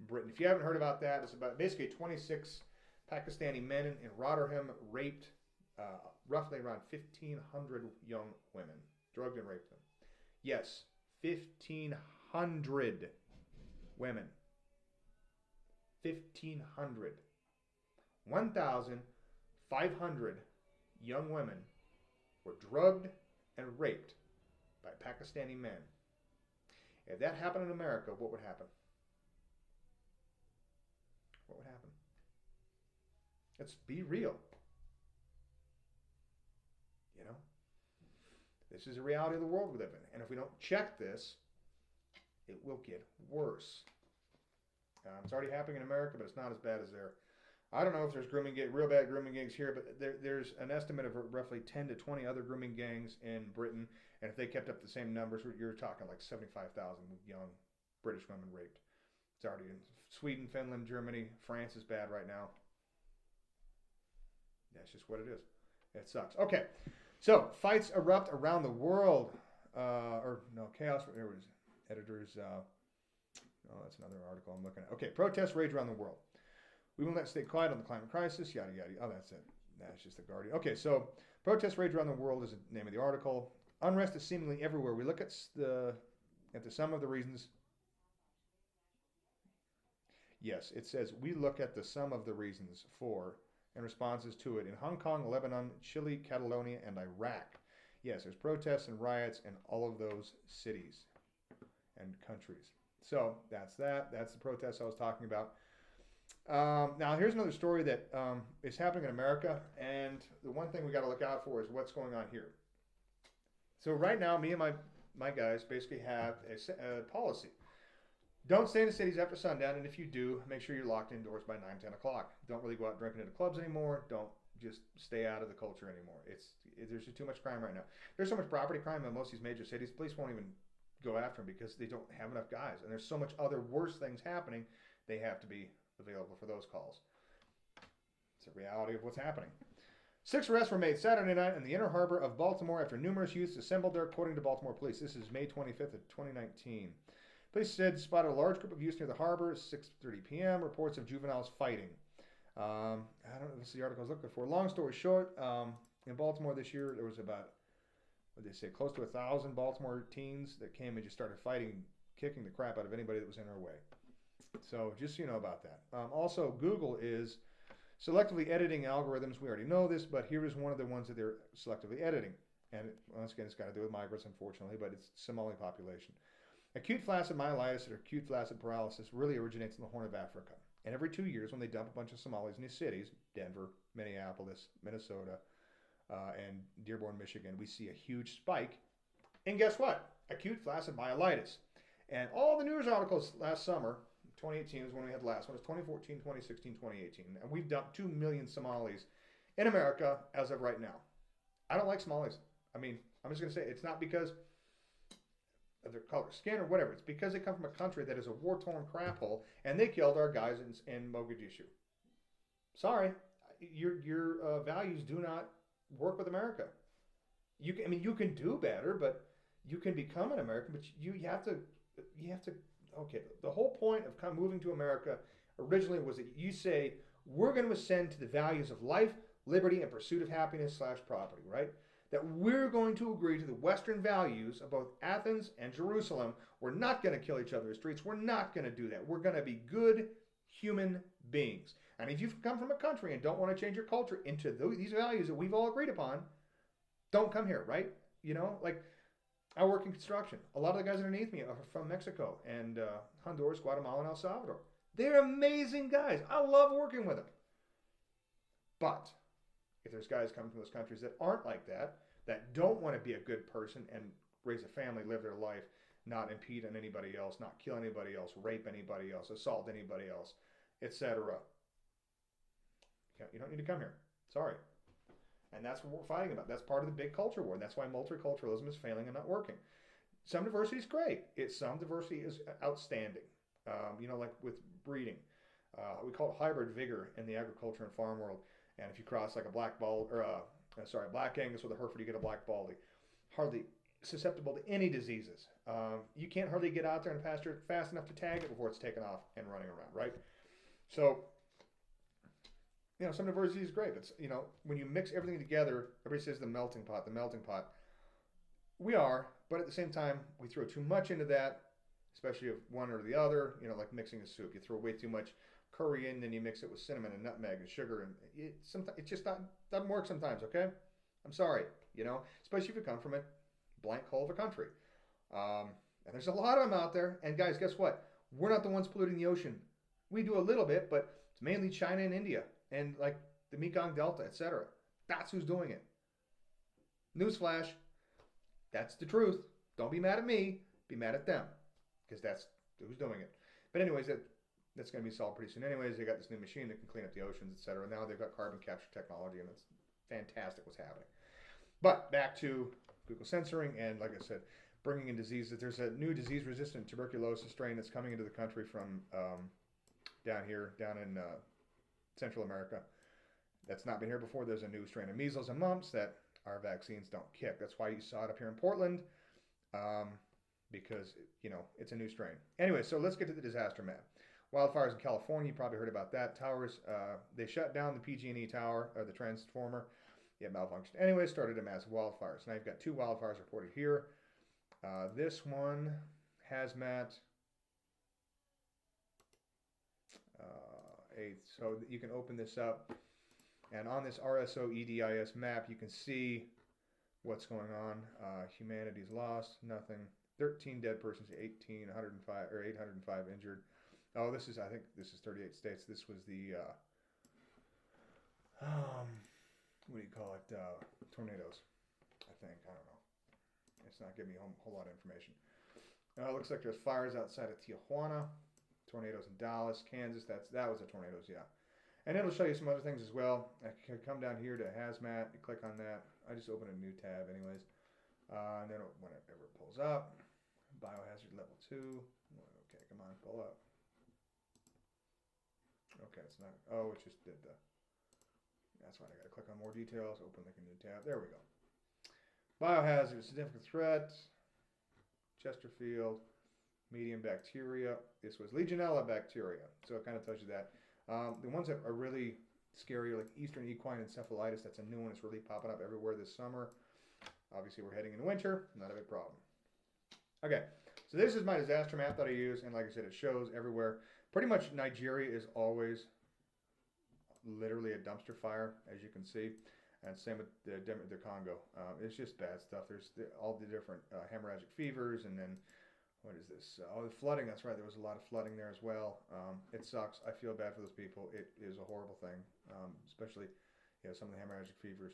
Britain. If you haven't heard about that, it's about basically 26 Pakistani men in Rotherham raped roughly around 1,500 young women. Drugged and raped them. Yes, 1,500 women. 1,500. 1,500 young women were drugged and raped by Pakistani men. If that happened in America, what would happen? What would happen? Let's be real. This is the reality of the world we live in. And if we don't check this, it will get worse. It's already happening in America, but it's not as bad as there. I don't know if there's real bad grooming gangs here, but there's an estimate of roughly 10 to 20 other grooming gangs in Britain. And if they kept up the same numbers, you're talking like 75,000 young British women raped. It's already in Sweden, Finland, Germany, France is bad right now. That's just what it is. It sucks. Okay, so fights erupt around the world. Chaos. There was editors. That's another article I'm looking at. Okay, protests rage around the world. We will not stay quiet on the climate crisis, yada, yada. Oh, that's it. That's just the Guardian. Okay, so protests rage around the world is the name of the article. Unrest is seemingly everywhere. We look at the sum of the reasons. Yes, it says we look at the sum of the reasons for and responses to it in Hong Kong, Lebanon, Chile, Catalonia, and Iraq. Yes, there's protests and riots in all of those cities and countries. So that's that. That's the protests I was talking about. Now, here's another story that is happening in America, and the one thing we got to look out for is what's going on here. So right now, me and my guys basically have a policy. Don't stay in the cities after sundown, and if you do, make sure you're locked indoors by 9, 10 o'clock. Don't really go out drinking at the clubs anymore. Don't just stay out of the culture anymore. There's just too much crime right now. There's so much property crime in most of these major cities. Police won't even go after them because they don't have enough guys. And there's so much other worse things happening, they have to be available for those calls. It's a reality of what's happening. 6 arrests were made Saturday night in the inner harbor of Baltimore after numerous youths assembled there, according to Baltimore police. This is May 25th of 2019. Police said spotted a large group of youths near the harbor at 6:30 p.m. Reports of juveniles fighting. I don't know if this is the article I was looking for. Long story short, In Baltimore this year, there was about, what did they say, close to 1,000 Baltimore teens that came and just started fighting, kicking the crap out of anybody that was in our way. So just so you know about that. Also, Google is selectively editing algorithms. We already know this, but here is one of the ones that they're selectively editing. And once again, it's got to do with migrants, unfortunately, but it's Somali population. Acute flaccid myelitis or acute flaccid paralysis really originates in the Horn of Africa. And every 2 years, when they dump a bunch of Somalis in these cities, Denver, Minneapolis, Minnesota, and Dearborn, Michigan, we see a huge spike. And guess what? Acute flaccid myelitis. And all the news articles last summer, 2018 is when we had the last one, it was 2014, 2016, 2018. And we've dumped 2 million Somalis in America as of right now. I don't like Somalis. I mean, I'm just going to say it's not because of their color, skin, or whatever. It's because they come from a country that is a war-torn crap hole, and they killed our guys in Mogadishu. Sorry, your values do not work with America. You can do better, but you can become an American, but you have to. Okay, the whole point of moving to America originally was that you say we're going to ascend to the values of life, liberty, and pursuit of happiness / property, right? That we're going to agree to the Western values of both Athens and Jerusalem. We're not going to kill each other in the streets. We're not going to do that. We're going to be good human beings. And if you've come from a country and don't want to change your culture into these values that we've all agreed upon, don't come here, right? You know, like I work in construction. A lot of the guys underneath me are from Mexico and Honduras, Guatemala, and El Salvador. They're amazing guys. I love working with them. But if there's guys coming from those countries that aren't like that don't want to be a good person and raise a family, live their life, not impede on anybody else, not kill anybody else, rape anybody else, assault anybody else, etc. You don't need to come here. Sorry. And that's what we're fighting about. That's part of the big culture war. And that's why multiculturalism is failing and not working. Some diversity is great. Some diversity is outstanding. Like with breeding. We call it hybrid vigor in the agriculture and farm world. And if you cross like a black Angus with a Hereford, you get a black Baldy. Hardly susceptible to any diseases. You can't hardly get out there and pasture fast enough to tag it before it's taken off and running around, right? So, some diversity is great. But, when you mix everything together, everybody says the melting pot. We are, but at the same time, we throw too much into that, especially of one or the other, like mixing a soup. You throw way too much curry in, then you mix it with cinnamon and nutmeg and sugar, and it just doesn't work sometimes, okay? I'm sorry, especially if you come from a blank hole of a country. And there's a lot of them out there. And guys, guess what? We're not the ones polluting the ocean. We do a little bit, but it's mainly China and India and like the Mekong Delta, etc. That's who's doing it. Newsflash, that's the truth. Don't be mad at me, be mad at them, because that's who's doing it. But anyways, that's going to be solved pretty soon. Anyways, they got this new machine that can clean up the oceans, etc. Now they've got carbon capture technology, and it's fantastic what's happening. But back to Google censoring, and like I said, bringing in diseases. There's a new disease-resistant tuberculosis strain that's coming into the country from down in Central America. That's not been here before. There's a new strain of measles and mumps that our vaccines don't kick. That's why you saw it up here in Portland, because it's a new strain. Anyway, so let's get to the disaster map. Wildfires in California, you probably heard about that. Towers, they shut down the PG&E tower, or the transformer. It malfunctioned. Anyway, started a massive wildfire. So now you've got 2 wildfires reported here. This one, hazmat, 8th. So you can open this up. And on this RSO EDIS map, you can see what's going on. Humanity's lost, nothing. 13 dead persons, 805 injured. Oh, I think this is 38 states. This was the, what do you call it? Tornadoes, I think. I don't know. It's not giving me a whole lot of information. It looks like there's fires outside of Tijuana, tornadoes in Dallas, Kansas. That was the tornadoes, yeah. And it'll show you some other things as well. I can come down here to hazmat. You click on that. I just opened a new tab, anyways. And then whenever it pulls up, biohazard level 2. Okay, come on, pull up. Okay, it's not. Oh, it just did the. That's why I got to click on more details. Open like a new tab. There we go. Biohazard, significant threat. Chesterfield, medium bacteria. This was Legionella bacteria, so it kind of tells you that. The ones that are really scary, like Eastern equine encephalitis. That's a new one. It's really popping up everywhere this summer. Obviously, we're heading into winter. Not a big problem. Okay, so this is my disaster map that I use, and like I said, it shows everywhere. Pretty much Nigeria is always literally a dumpster fire, as you can see. And same with the Congo. It's just bad stuff. There's all the different hemorrhagic fevers, and then what is this? Oh, the flooding. That's right. There was a lot of flooding there as well. It sucks. I feel bad for those people. It is a horrible thing, especially some of the hemorrhagic fevers.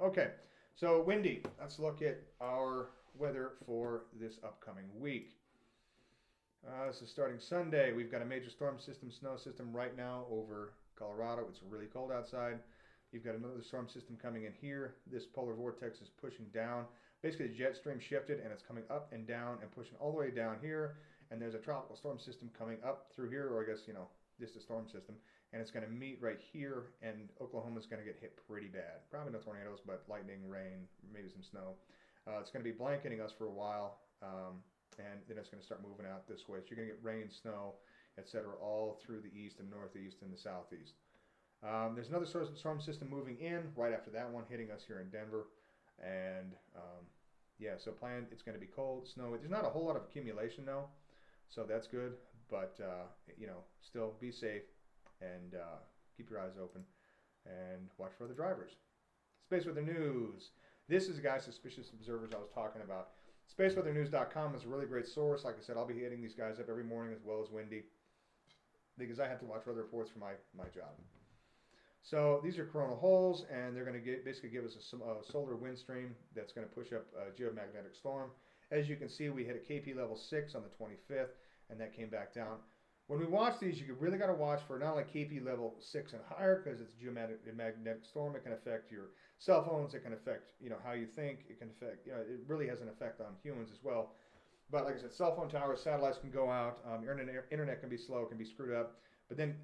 Okay, so windy. Let's look at our weather for this upcoming week. This is starting Sunday. We've got a major storm system, snow system right now over Colorado. It's really cold outside. You've got another storm system coming in here. This polar vortex is pushing down. Basically, the jet stream shifted, and it's coming up and down and pushing all the way down here. And there's a tropical storm system coming up through here, or I guess, this is a storm system. And it's going to meet right here, and Oklahoma's going to get hit pretty bad. Probably no tornadoes, but lightning, rain, maybe some snow. It's going to be blanketing us for a while, and then it's going to start moving out this way. So you're going to get rain, snow, etc., all through the east and northeast and the southeast. There's another storm system moving in right after that one, hitting us here in Denver. And so plan, it's going to be cold, snowy. There's not a whole lot of accumulation though, so that's good. But still be safe and keep your eyes open and watch for other drivers. Space Weather News. This is, guys, Suspicious Observers I was talking about. SpaceWeatherNews.com is a really great source. Like I said, I'll be hitting these guys up every morning, as well as Windy, because I have to watch weather reports for my job. So these are coronal holes, and they're going to basically give us a solar wind stream that's going to push up a geomagnetic storm. As you can see, we hit a KP level 6 on the 25th, and that came back down. When we watch these, you really got to watch for not only KP level 6 and higher, because it's a geomagnetic storm. It can affect your cell phones. It can affect how you think. It can affect it really has an effect on humans as well. But like I said, cell phone towers, satellites can go out. Your internet can be slow, can be screwed up. But then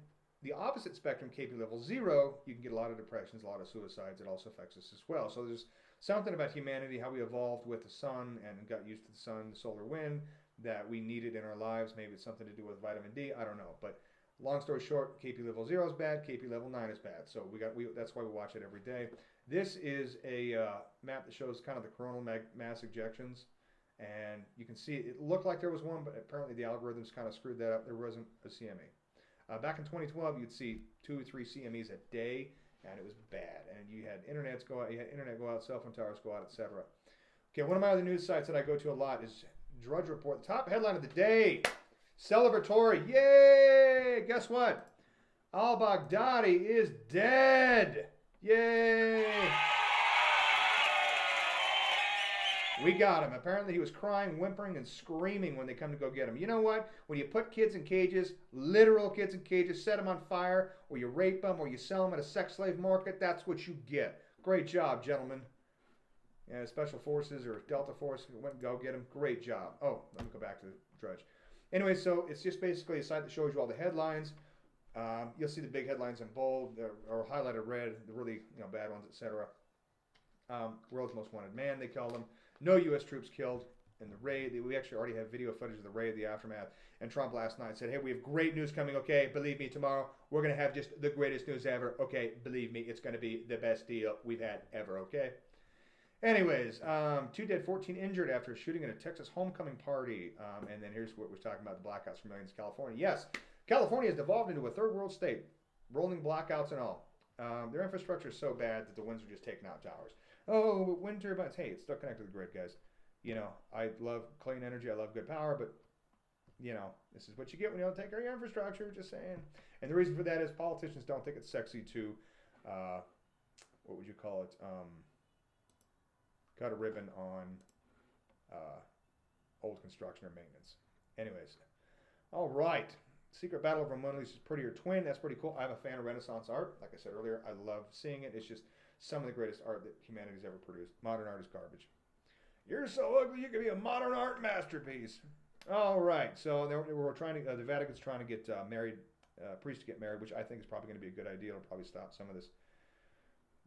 the opposite spectrum, KP level 0, you can get a lot of depressions, a lot of suicides. It also affects us as well. So there's something about humanity, how we evolved with the sun and got used to the sun, the solar wind, that we needed in our lives. Maybe it's something to do with vitamin D. I don't know. But long story short, KP level 0 is bad. KP level 9 is bad. So that's why we watch it every day. This is a map that shows kind of the coronal mass ejections. And you can see it looked like there was one, but apparently the algorithms kind of screwed that up. There wasn't a CME. Back in 2012, you'd see 2 or 3 CMEs a day, and it was bad. And you had internet go out, cell phone towers go out, etc. Okay, one of my other news sites that I go to a lot is Drudge Report. The top headline of the day: celebratory. Yay! Guess what? Al-Baghdadi is dead. Yay! We got him. Apparently he was crying, whimpering, and screaming when they come to go get him. You know what? When you put kids in cages, literal kids in cages, set them on fire, or you rape them, or you sell them at a sex slave market, that's what you get. Great job, gentlemen. Yeah, Special Forces or Delta Force went and go get him. Great job. Oh, let me go back to the Drudge. Anyway, so it's just basically a site that shows you all the headlines. You'll see the big headlines in bold or highlighted red, the really bad ones, etc. World's Most Wanted Man, they call them. No U.S. troops killed in the raid. We actually already have video footage of the raid, the aftermath. And Trump last night said, hey, we have great news coming. Okay, believe me, tomorrow we're going to have just the greatest news ever. Okay, believe me, it's going to be the best deal we've had ever, okay? Anyways, 2 dead, 14 injured after shooting at a Texas homecoming party. And then here's what we're talking about, the blackouts for millions of California. Yes, California has devolved into a third world state, rolling blackouts and all. Their infrastructure is so bad that the winds are just taking out towers. Oh, but wind turbines. Hey, it's still connected to the grid, guys. I love clean energy. I love good power, but, this is what you get when you don't take care of your infrastructure, just saying. And the reason for that is politicians don't think it's sexy to, what would you call it, cut a ribbon on old construction or maintenance. Anyways, all right. Secret Battle of Mona Lisa's Prettier Twin. That's pretty cool. I'm a fan of Renaissance art. Like I said earlier, I love seeing it. It's just some of the greatest art that humanity's ever produced. Modern art is garbage. You're so ugly, you could be a modern art masterpiece. All right. So we're trying to. The Vatican's trying to get married, priests to get married, which I think is probably going to be a good idea. It'll probably stop some of this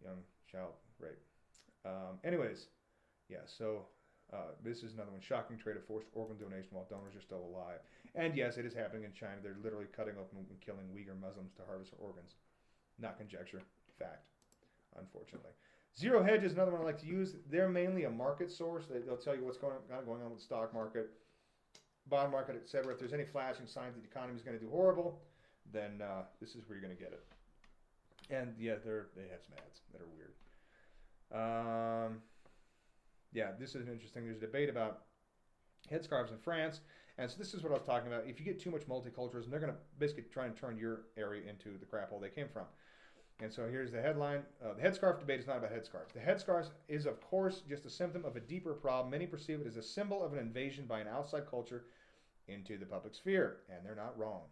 young child rape. Anyways, yeah. So this is another one. Shocking trade of forced organ donation while donors are still alive. And yes, it is happening in China. They're literally cutting open and killing Uyghur Muslims to harvest their organs. Not conjecture. Fact. Unfortunately. Zero Hedge is another one I like to use. They're mainly a market source. They'll tell you what's going on with the stock market, bond market, etc. If there's any flashing signs that the economy is going to do horrible, then this is where you're going to get it. And yeah, they have some ads that are weird. Yeah, this is interesting. There's a debate about headscarves in France, and so this is what I was talking about. If you get too much multiculturalism, they're going to basically try and turn your area into the crap hole they came from. And so here's the headline. The headscarf debate is not about headscarves. The headscarf is, of course, just a symptom of a deeper problem. Many perceive it as a symbol of an invasion by an outside culture into the public sphere, and they're not wrong.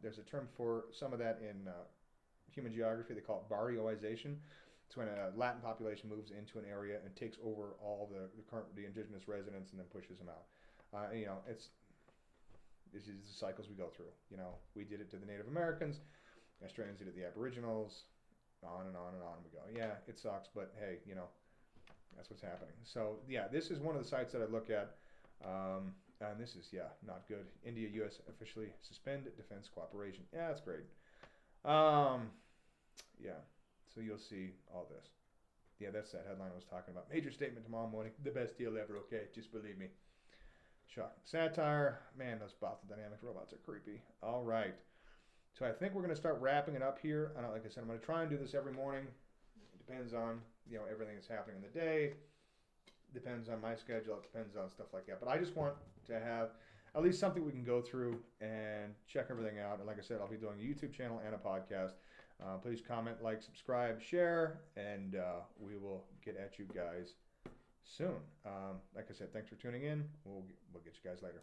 There's a term for some of that in human geography. They call it barrioization. It's when a Latin population moves into an area and takes over all the indigenous residents and then pushes them out. This is the cycles we go through. We did it to the Native Americans. Australians did it to the Aboriginals. On and on and on we go. Yeah, it sucks, but hey, that's what's happening. So yeah, this is one of the sites that I look at. And this is, not good. India, U.S. officially suspend defense cooperation. Yeah, that's great. Yeah, so you'll see all this. Yeah, that's that headline I was talking about. Major statement tomorrow morning. The best deal ever, okay? Just believe me. Shocking satire. Man, those Boston Dynamics robots are creepy. All right. So I think we're going to start wrapping it up here. Like I said, I'm going to try and do this every morning. It depends on, everything that's happening in the day. Depends on my schedule. It depends on stuff like that. But I just want to have at least something we can go through and check everything out. And like I said, I'll be doing a YouTube channel and a podcast. Please comment, like, subscribe, share, and we will get at you guys soon. Like I said, thanks for tuning in. We'll get you guys later.